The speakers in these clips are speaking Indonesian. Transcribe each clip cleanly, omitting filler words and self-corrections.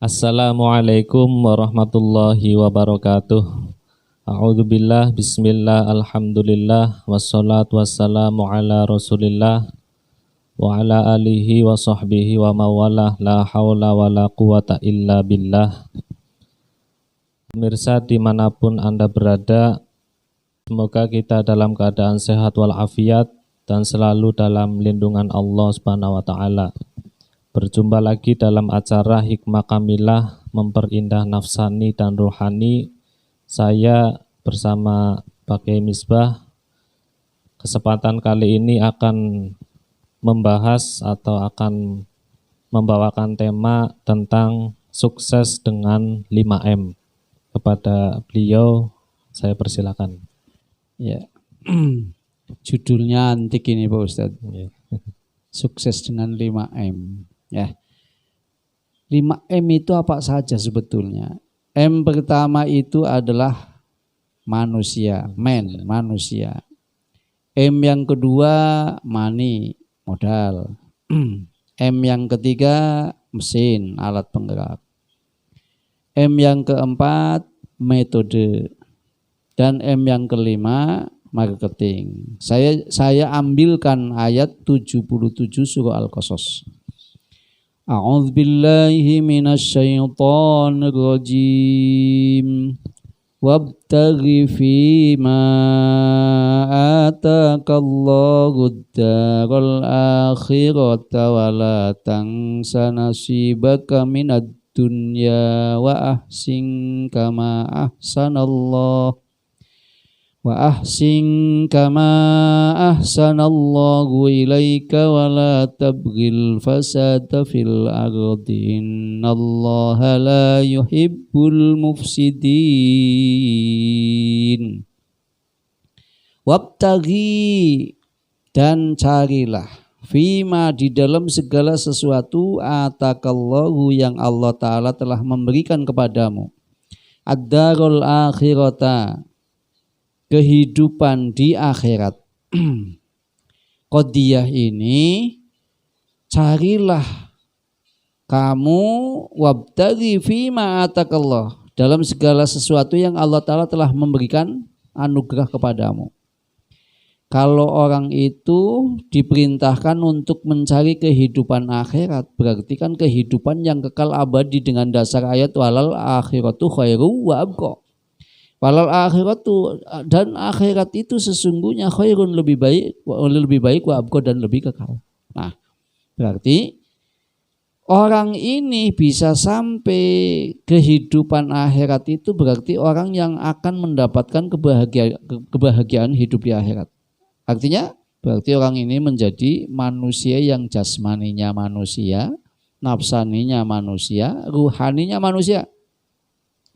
Assalamualaikum warahmatullahi wabarakatuh. A'udzubillah, bismillah, alhamdulillah, wassalatu wassalamu ala rasulillah wa ala alihi wa sahbihi wa mawalah, la hawla wa la quwata illa billah. Pemirsa dimanapun Anda berada, semoga kita dalam keadaan sehat walafiat dan selalu dalam lindungan Allah Subhanahu wa ta'ala. Berjumpa lagi dalam acara Hikmah Kamilah, memperindah nafsani dan rohani. Saya bersama Pak Kiai Misbah. Kesempatan kali ini akan membahas atau akan membawakan tema tentang sukses dengan 5M. Kepada beliau saya persilakan. Ya. Judulnya antik ini Pak Ustadz. Ya. Sukses dengan 5M. Ya. 5M itu apa saja sebetulnya? M pertama itu adalah manusia, manusia. M yang kedua money, modal. M yang ketiga mesin, alat penggerak. M yang keempat metode. Dan M yang kelima marketing. Saya ambilkan ayat 77 surah Al-Qasas. A'udzu billahi minasyaitonir rajim. Wabtaghi fima ataqallahu ad-daral akhirata wa la tansa nasibaka minad dunya wa ahsin kama ahsanallahu ilaika wa la tabghil fasada fil ardi innallaha la yuhibbul mufsidin. Wabtaghi, dan carilah, fima, di dalam segala sesuatu, atakallahu, yang Allah Ta'ala telah memberikan kepadamu, ad-darul akhirata, kehidupan di akhirat. Qadiyah ini, carilah kamu, wabtaghi fima atakallah, dalam segala sesuatu yang Allah Ta'ala telah memberikan anugerah kepadamu. Kalau orang itu diperintahkan untuk mencari kehidupan akhirat, berarti kan kehidupan yang kekal abadi dengan dasar ayat walal akhiratu khairu wa abqa. Walal akhiratu, dan akhirat itu sesungguhnya khairun, lebih baik wa abqa, dan lebih kekal. Nah, berarti orang ini bisa sampai kehidupan akhirat itu berarti orang yang akan mendapatkan kebahagiaan hidup di akhirat. Artinya berarti orang ini menjadi manusia yang jasmaninya manusia, nafsaninya manusia, ruhaninya manusia.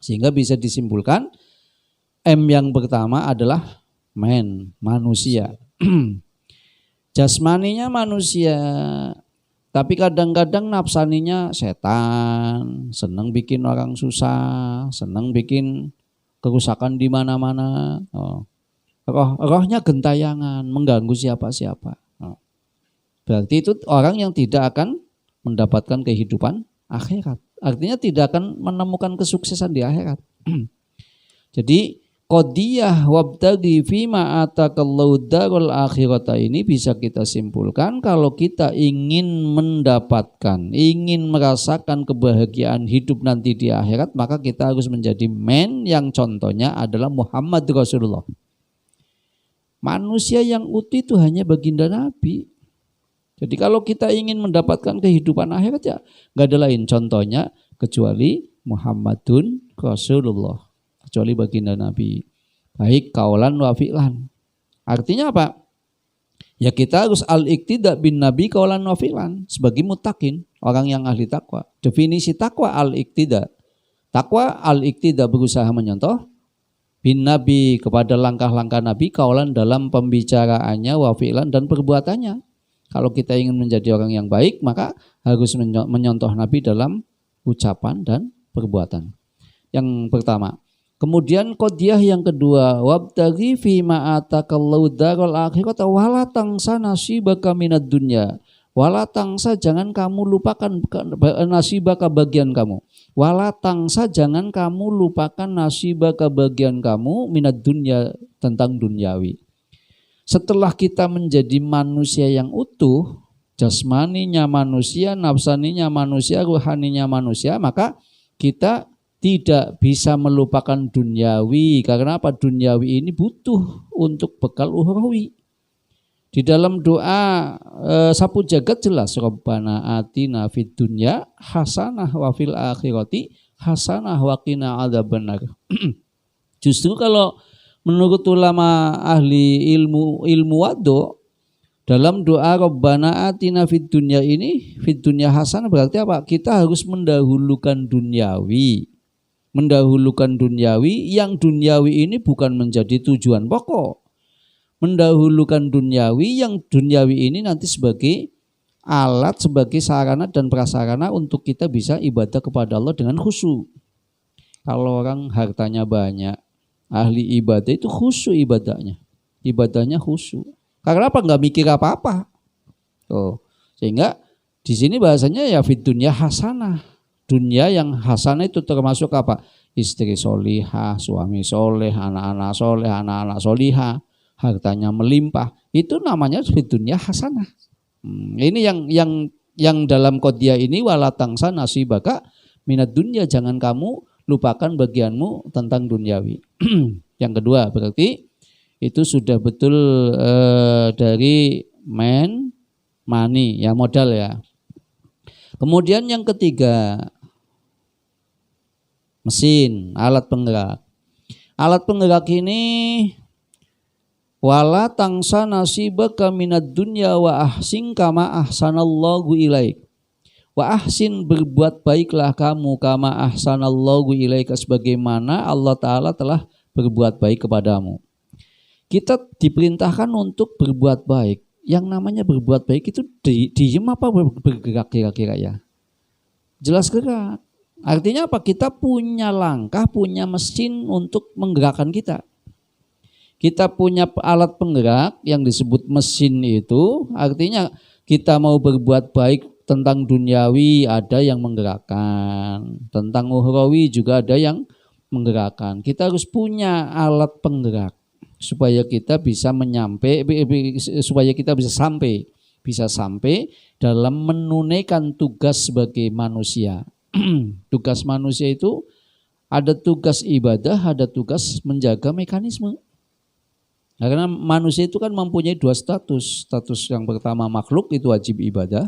Sehingga bisa disimpulkan M yang pertama adalah manusia. Jasmaninya manusia, tapi kadang-kadang nafsaninya setan, senang bikin orang susah, senang bikin kerusakan di mana-mana. Rohnya gentayangan, mengganggu siapa-siapa. Berarti itu orang yang tidak akan mendapatkan kehidupan akhirat. Artinya tidak akan menemukan kesuksesan di akhirat. Jadi qadiyah wabtaghi fima atakallahu darul akhirata ini bisa kita simpulkan kalau kita ingin mendapatkan, ingin merasakan kebahagiaan hidup nanti di akhirat, maka kita harus menjadi yang contohnya adalah Muhammad Rasulullah. Manusia yang utuh itu hanya baginda Nabi. Jadi kalau kita ingin mendapatkan kehidupan akhirat, ya nggak ada lain contohnya kecuali Muhammadun Rasulullah, kecuali baginda Nabi. Baik kaulan wa fi'lan. Artinya apa? Ya kita harus al-iqtida bin Nabi kaulan wa fi'lan sebagai muttaqin, orang yang ahli takwa. Definisi takwa al-iqtida. Takwa al-iqtida, berusaha menyontoh bin Nabi, kepada langkah-langkah Nabi, kaulan, dalam pembicaraannya, wa fi'lan, dan perbuatannya. Kalau kita ingin menjadi orang yang baik, maka harus menyontoh Nabi dalam ucapan dan perbuatan. Yang pertama. Kemudian qadiyah yang kedua, wabtaghi fima atakallahu darul akhirata wala tansa nasibaka minad dunya Wala tangsa, jangan kamu lupakan nasibaka, bagian kamu. Wala tangsa, jangan kamu lupakan nasibaka, bagian kamu minat dunya, tentang duniawi. Setelah kita menjadi manusia yang utuh, jasmaninya manusia, nafsaninya manusia, ruhaninya manusia, maka kita tidak bisa melupakan duniawi. Karena apa? Duniawi ini butuh untuk bekal ukhrawi. Di dalam doa sapu jagat jelas, Rabbana atina fid dunya hasanah wa fil akhirati hasanah wa qina adzabannar. Justru kalau menurut ulama ahli ilmu wado, dalam doa Rabbana atina fid dunya ini, fid dunya hasanah berarti apa? Kita harus mendahulukan duniawi. Mendahulukan duniawi, yang duniawi ini bukan menjadi tujuan pokok. Mendahulukan duniawi, yang duniawi ini nanti sebagai alat, sebagai sarana dan prasarana untuk kita bisa ibadah kepada Allah dengan khusyuk. Kalau orang hartanya banyak, ahli ibadah itu khusyuk ibadahnya khusyuk. Karena apa? Nggak mikir apa-apa. Sehingga di sini bahasanya ya fid dunya hasanah. Dunia yang hasanah itu termasuk apa? Istri solihah, suami soleh, anak-anak solihah, hartanya melimpah, itu namanya fid dunya hasanah. Ini yang dalam qadiyah ini, wala tangsa nasibaka minat dunya, jangan kamu lupakan bagianmu tentang duniawi. Yang kedua berarti itu sudah betul dari money ya, modal ya. Kemudian yang ketiga, mesin, alat penggerak. Alat penggerak ini wala tangsa nasibaka minad dunya wa ahsin kama ahsanallahu ilaik. Wa ahsin, berbuat baiklah kamu, kama ahsanallahu ilaika, sebagaimana Allah Ta'ala telah berbuat baik kepadamu. Kita diperintahkan untuk berbuat baik. Yang namanya berbuat baik itu diem apa bergerak kira-kira ya? Jelas gerak. Artinya apa? Kita punya langkah, punya mesin untuk menggerakkan kita. Kita punya alat penggerak yang disebut mesin itu, artinya kita mau berbuat baik tentang duniawi ada yang menggerakkan, tentang ukhrawi juga ada yang menggerakkan. Kita harus punya alat penggerak supaya kita bisa sampai dalam menunaikan tugas sebagai manusia. Tugas manusia itu ada tugas ibadah, ada tugas menjaga mekanisme. Karena manusia itu kan mempunyai dua status. Status yang pertama makhluk itu wajib ibadah.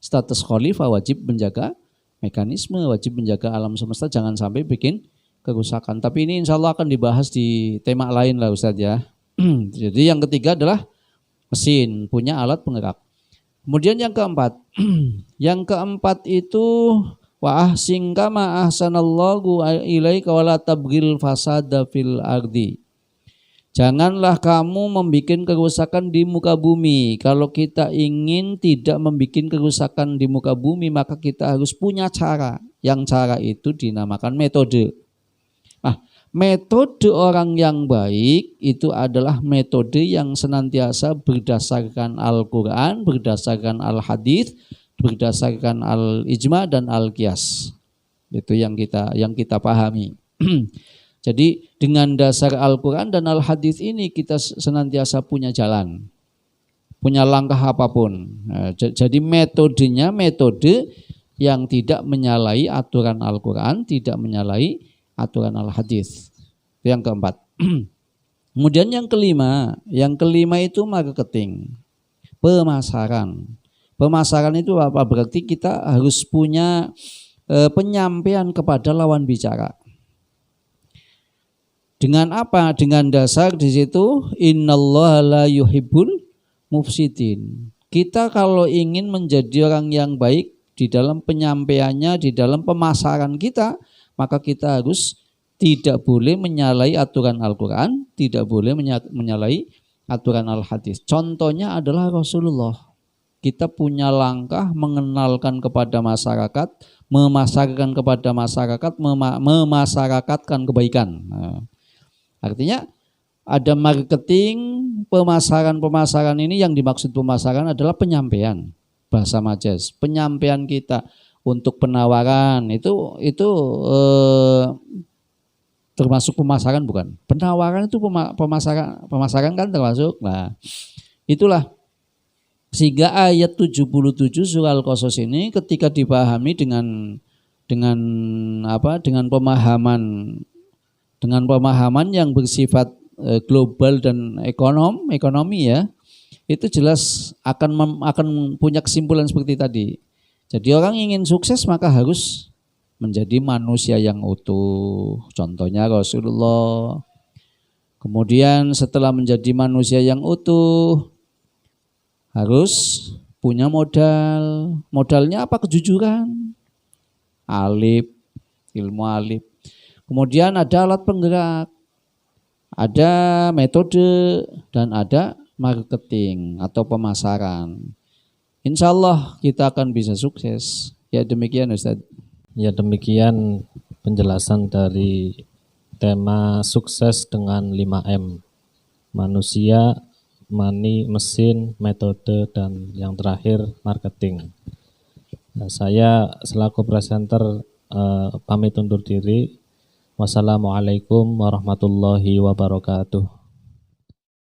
Status khalifah wajib menjaga mekanisme, wajib menjaga alam semesta jangan sampai bikin kerusakan. Tapi ini insya Allah akan dibahas di tema lain lah Ustadz ya. Jadi yang ketiga adalah mesin, punya alat penggerak. Kemudian yang keempat. Yang keempat itu wa ahsin kama ahsanallahu ilaika wa la tabghil fasada fil ardi. Janganlah kamu membuat kerusakan di muka bumi. Kalau kita ingin tidak membuat kerusakan di muka bumi, maka kita harus punya cara. Yang cara itu dinamakan metode. Nah, metode orang yang baik itu adalah metode yang senantiasa berdasarkan Al-Quran, berdasarkan Al-Hadits, berdasarkan Al-Ijma dan Al-Qiyas. Itu yang kita pahami. Jadi dengan dasar Al-Quran dan Al-Hadits ini kita senantiasa punya jalan, punya langkah apapun. Nah, jadi metodenya metode yang tidak menyalahi aturan Al-Quran, tidak menyalahi aturan Al-Hadits. Itu yang keempat. Kemudian yang kelima itu marketing, pemasaran. Pemasaran itu apa? Berarti kita harus punya penyampaian kepada lawan bicara. Dengan apa? Dengan dasar di situ innallaha la yuhibbul mufsidin. Kita kalau ingin menjadi orang yang baik di dalam penyampaiannya, di dalam pemasaran kita, maka kita harus tidak boleh menyalahi aturan Al-Quran, tidak boleh menyalahi aturan Al-Hadits. Contohnya adalah Rasulullah. Kita punya langkah mengenalkan kepada masyarakat, memasarkan kepada masyarakat, memasyarakatkan kebaikan. Nah, artinya ada marketing, pemasaran ini yang dimaksud pemasaran adalah penyampaian. bahasa majas. Penyampaian kita untuk penawaran itu termasuk pemasaran bukan? Penawaran itu pemasaran kan termasuk. Nah, itulah sehingga ayat 77 surah Al-Qasas ini ketika dipahami dengan pemahaman yang bersifat global dan ekonomi ya, itu jelas akan punya kesimpulan seperti tadi. Jadi orang ingin sukses maka harus menjadi manusia yang utuh. Contohnya Rasulullah. Kemudian setelah menjadi manusia yang utuh harus punya modal. Modalnya apa? Kejujuran. Alif, ilmu alif. Kemudian ada alat penggerak, ada metode, dan ada marketing atau pemasaran. Insya Allah kita akan bisa sukses. Ya demikian Ustaz. Ya demikian penjelasan dari tema sukses dengan 5M. Manusia, money, mesin, metode, dan yang terakhir marketing. Nah, saya selaku presenter pamit undur diri. Wassalamualaikum warahmatullahi wabarakatuh.